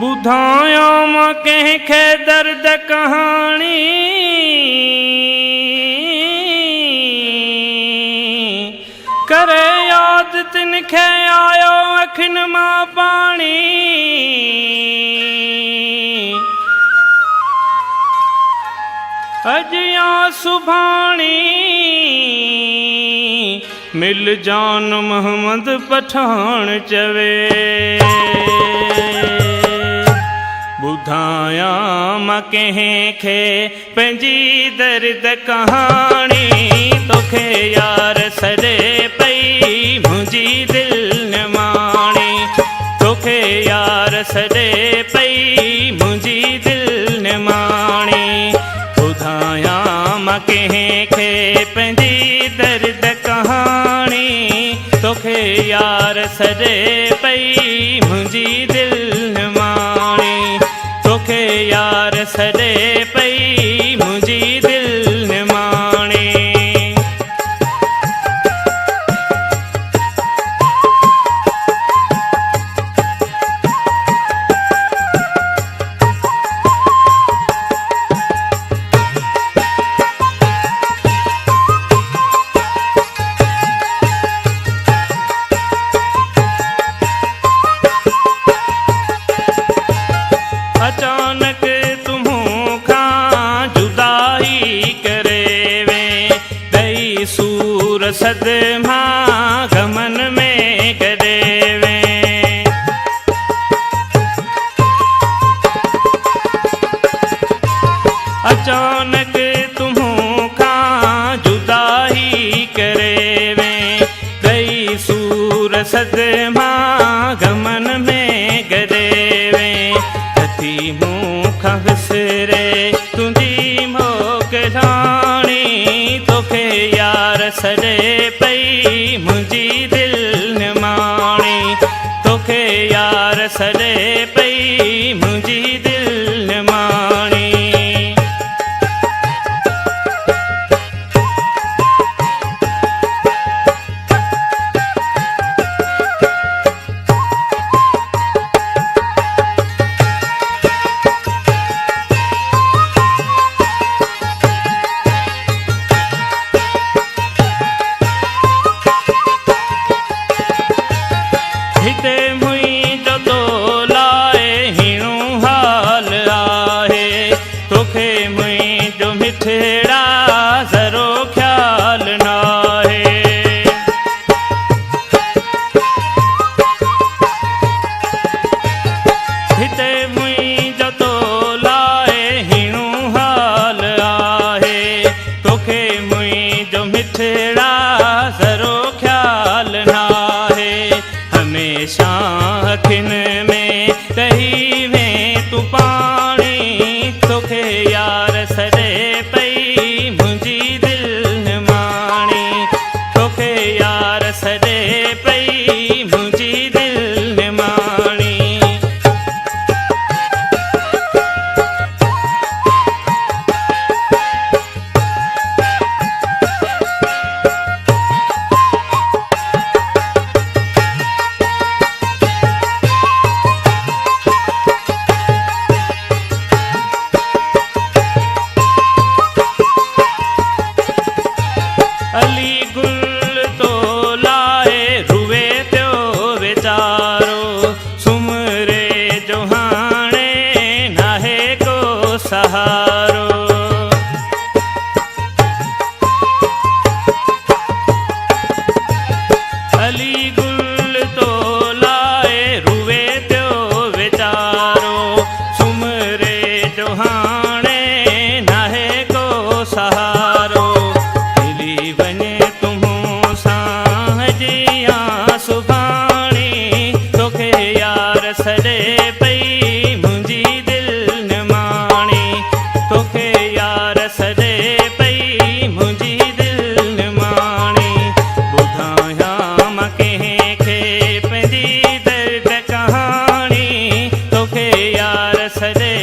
ॿुधाया मां कंहिंखे दर्द कहाणी करे यादि तिन खे आयो अखियुनि मां पाणी अॼु या सुभाणी मिल जान मोहम्मद पठान चवे ॿुधाया मां कंहिंखे पंहिंजी दर्द कहाणी तोखे यार सॾे पई मुंहिंजी दिलि न माणी तोखे यार सॾे पई मुंहिंजी दिलि न माणी ॿुधाया मां कंहिंखे पंहिंजी दर्द कहाणी तोखे यार सॾे पई मुंहिंजी दिलि न माणी तोखे यार सॾे पई मुंहिंजी दिलि न माणी अचानक तुम्हों खां जुदाई करे वे दई सूर सदमा गमन में करे वे अचानक तुम्हों खां जुदाई करे वे दई सूर सदमा गमन में करे वे मूंखां विसरे तुंहिंजी मोकिलाणी तोखे यार सॾे पई मुंहिंजी दिलि न माणी तोखे यार सॾे पई मुंहिंजी दिलि न माणी हिते मुंहिंजो तो लाइ हीणो हाल आहे तोखे मुंहिंजो मिठड़ा ज़रो ख़्याल नाहे हिते मुंहिंजो तो लाइ हीणो हाल आहे तोखे मुंहिंजो मिठड़ा ज़रो ख़्याल नाहे हमेशा अखियुनि में रही में तूं पाणी तोखे यार सॾे पई मुंहिंजी दिलि न माणी तोखे यार सॾे पई मुंहिंजी दिलि न माणी अली गुल तो लाए रुवे पियो वीचारो सुमरे जो हाणे नाहे को सहारो अली गुल तो लाए रुवे पियो वीचारो सुमरे जो हाणे नाहे को सहारो सुभाणी तोखे यार सॾे पई मुंहिंजी दिलि न माणी तोखे यार सॾे पई मुंहिंजी दिलि न माणी ॿुधाया मां कंहिंखे पंहिंजी दर्द कहाणी तोखे यार सॾे